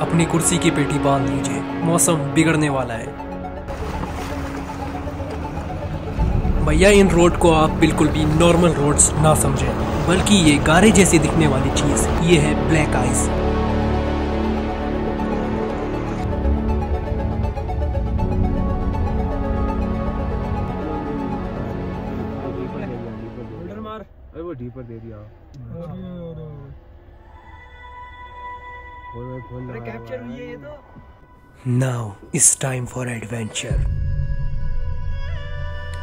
अपनी कुर्सी की पेटी बांध लीजिए, मौसम बिगड़ने वाला है। भैया इन रोड को आप बिल्कुल भी नॉर्मल रोड्स ना समझें, बल्कि ये गारे जैसी दिखने वाली चीज ये है ब्लैक आइस। वो डीपर दे दिया। अरे कैप्चर हुई है ये तो। Now it's time for adventure.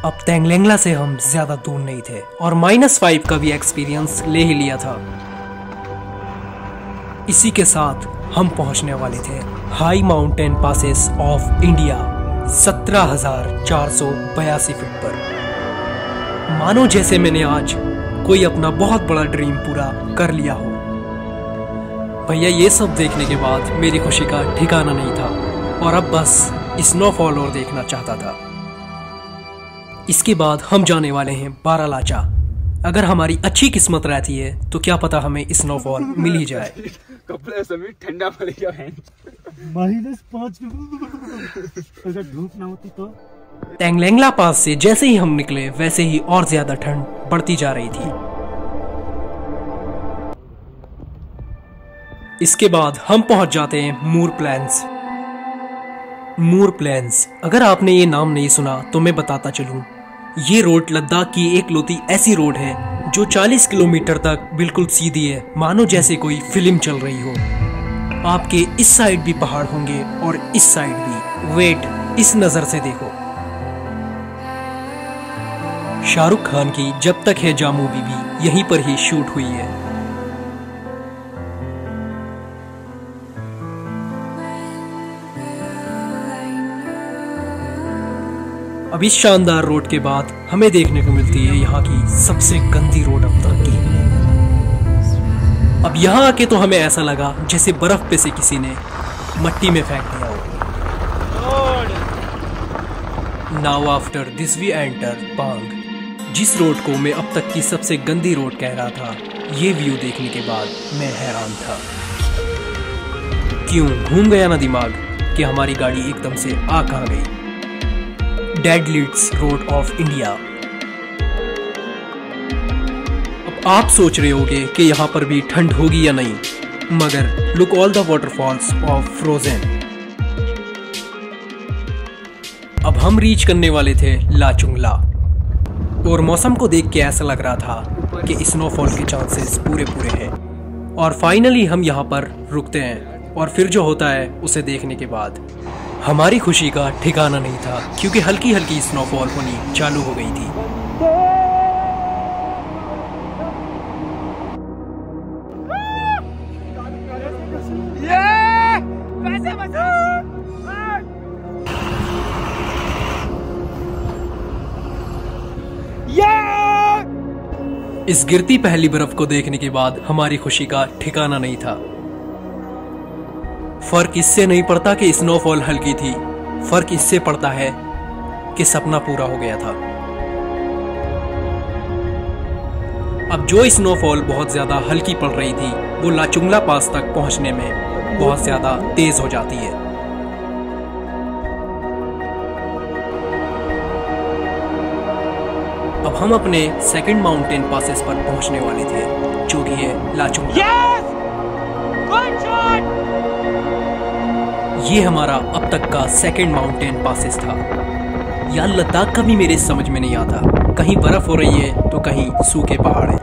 अब तेंगलेंगला से हम ज्यादा दूर नहीं थे और -5 का भी एक्सपीरियंस ले ही लिया था। इसी के साथ हम पहुंचने वाले थे high mountain passes of India 17,482 feet पर। मानो जैसे मैंने आज कोई अपना बहुत बड़ा ड्रीम पूरा कर लिया हो। भैया ये सब देखने के बाद मेरी खुशी का ठिकाना नहीं था और अब बस स्नोफॉल और देखना चाहता था। इसके बाद हम जाने वाले हैं बारालाचा। अगर हमारी अच्छी किस्मत रहती है तो क्या पता हमें स्नोफॉल मिल ही जाए। कपड़े सभी ठंडा पड़ गया है। -5 अगर धूप ना होती तो। तेंगलेंगला पास से जैसे ही हम निकले वैसे ही और ज्यादा ठंड बढ़ती जा रही थी। इसके बाद हम पहुंच जाते हैं मूर प्लेन्स। मूर प्लेन्स, अगर आपने ये नाम नहीं सुना तो मैं बताता चलूं। ये रोड लद्दाख की एकलौती ऐसी रोड है जो 40 किलोमीटर तक बिल्कुल सीधी है, मानो जैसे कोई फिल्म चल रही हो। आपके इस साइड भी पहाड़ होंगे और इस साइड भी। वेट, इस नजर से देखो। शाहरुख खान की जब तक है जा मूवी भी यहीं पर ही शूट हुई है। अब इस शानदार रोड के बाद हमें देखने को मिलती है यहाँ की सबसे गंदी रोड अब तक की। अब यहाँ आके तो हमें ऐसा लगा जैसे बर्फ पे से किसी ने मट्टी में फेंक दिया हो। Now after this we enter Pang. जिस रोड को मैं अब तक की सबसे गंदी रोड कह रहा था, ये व्यू देखने के बाद मैं हैरान था। क्यों घूम गया ना दिमाग कि हमारी गाड़ी एकदम से आ कहां गई। Dead leads road of India. अब आप सोच रहे होंगे कि यहाँ पर भी ठंड होगी या नहीं, मगर look all the waterfalls of frozen. अब हम रीच करने वाले थे लाचुंगला और मौसम को देख के ऐसा लग रहा था कि स्नोफॉल के चांसेस पूरे हैं। और फाइनली हम यहाँ पर रुकते हैं और फिर जो होता है उसे देखने के बाद हमारी खुशी का ठिकाना नहीं था, क्योंकि हल्की हल्की स्नोफॉल होनी चालू हो गई थी। इस गिरती पहली बर्फ को देखने के बाद हमारी खुशी का ठिकाना नहीं था। फर्क इससे नहीं पड़ता कि स्नोफॉल हल्की थी, फर्क इससे पड़ता है कि सपना पूरा हो गया था। अब जो स्नोफॉल बहुत ज्यादा हल्की पड़ रही थी वो लाचुंगला पास तक पहुंचने में बहुत ज्यादा तेज हो जाती है। अब हम अपने सेकंड माउंटेन पासेस पर पहुंचने वाले थे, जो कि है लाचुंगला। ये हमारा अब तक का सेकंड माउंटेन पासेस था। यार लद्दाख का भी मेरे समझ में नहीं आता, कहीं बर्फ हो रही है तो कहीं सूखे पहाड़ हैं।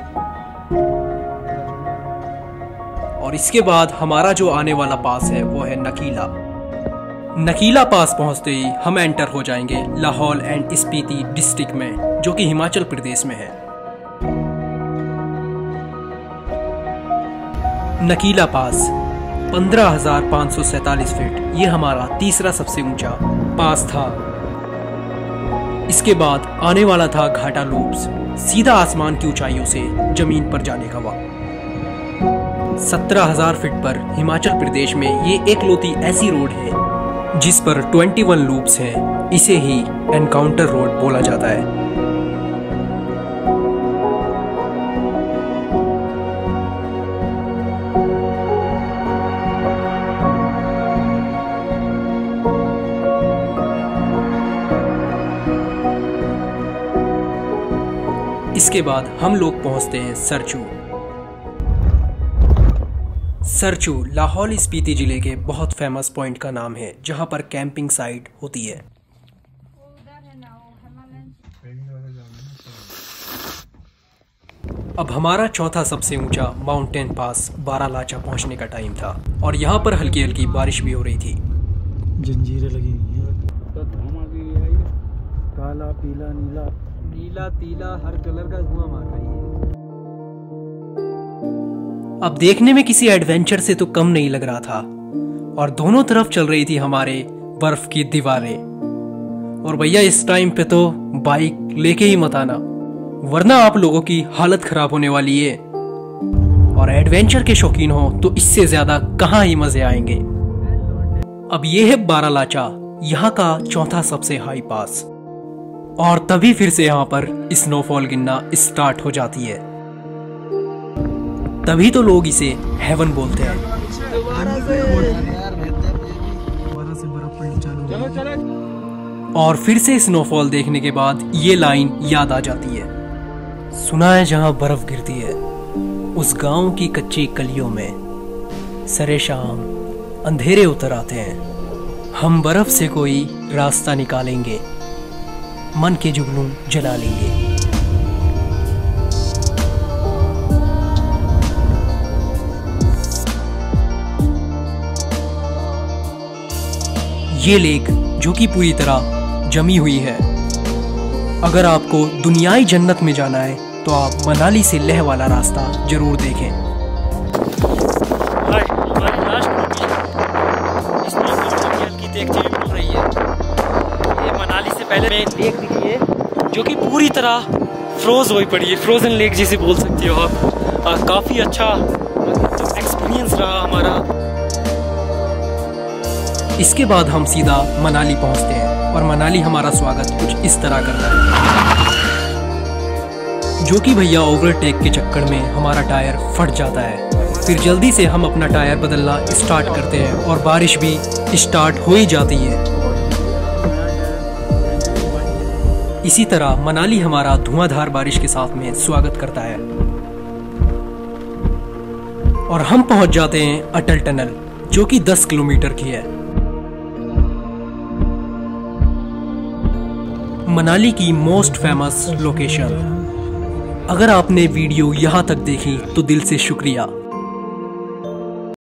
और इसके बाद हमारा जो आने वाला पास है वो है नकीला। नकीला पास पहुंचते ही हम एंटर हो जाएंगे लाहौल एंड स्पीति डिस्ट्रिक्ट में, जो कि हिमाचल प्रदेश में है। नकीला पास 15,547 फीट, ये हमारा तीसरा सबसे ऊंचा पास था। इसके बाद आने वाला था घाटा लूप्स, सीधा आसमान की ऊंचाइयों से जमीन पर जाने का वक्त। 17,000 फीट पर हिमाचल प्रदेश में ये एकलौती ऐसी रोड है जिस पर 21 लूप्स हैं। इसे ही एनकाउंटर रोड बोला जाता है। इसके बाद हम लोग पहुंचते हैं सरचू। सरचू लाहौल स्पीति जिले के बहुत फेमस पॉइंट का नाम है, जहां पर कैंपिंग साइट होती है। अब हमारा चौथा सबसे ऊंचा माउंटेन पास बारालाचा पहुंचने का टाइम था और यहाँ पर हल्की हल्की बारिश भी हो रही थी। जंजीरें लगी हुई हैं, तो धुआं मार रही है ये। काला पीला नीला नीला तीला हर कलर का धुआं मार रही है। अब देखने में किसी एडवेंचर से तो कम नहीं लग रहा था और दोनों तरफ चल रही थी हमारे बर्फ की दीवारें। और भैया इस टाइम पे तो बाइक लेके ही मत आना, वरना आप लोगों की हालत खराब होने वाली है। और एडवेंचर के शौकीन हो तो इससे ज्यादा कहां ही मजे आएंगे। अब ये है बारालाचा, यहाँ का चौथा सबसे हाई पास। और तभी फिर से यहाँ पर स्नोफॉल गिरना स्टार्ट हो जाती है। तभी तो लोग इसे हेवन बोलते हैं। और फिर से स्नोफॉल देखने के बाद ये लाइन याद आ जाती है, सुना है जहां बर्फ गिरती है उस गांव की कच्ची गलियों में सरे शाम अंधेरे उतर आते हैं। हम बर्फ से कोई रास्ता निकालेंगे, मन के जुगनू जला लेंगे। ये लेक जो कि पूरी तरह जमी हुई है। अगर आपको दुनियाई जन्नत में जाना है तो आप मनाली से लेह वाला रास्ता जरूर देखें। हमारी लास्ट हल्की देखते हुए मिल रही है। ये मनाली से पहले में लेक दिखी है जो कि पूरी तरह फ्रोज हुई पड़ी है, फ्रोजन लेक जिसे बोल सकते हो आप। काफ़ी अच्छा एक्सपीरियंस रहा हमारा। इसके बाद हम सीधा मनाली पहुंचते हैं और मनाली हमारा स्वागत कुछ इस तरह करता है, जो कि भैया ओवरटेक के चक्कर में हमारा टायर फट जाता है। फिर जल्दी से हम अपना टायर बदलना स्टार्ट करते हैं और बारिश भी स्टार्ट हो ही जाती है। इसी तरह मनाली हमारा धुआंधार बारिश के साथ में स्वागत करता है और हम पहुंच जाते हैं अटल टनल, जो कि 10 किलोमीटर की है। मनाली की मोस्ट फेमस लोकेशन। अगर आपने वीडियो यहाँ तक देखी तो दिल से शुक्रिया।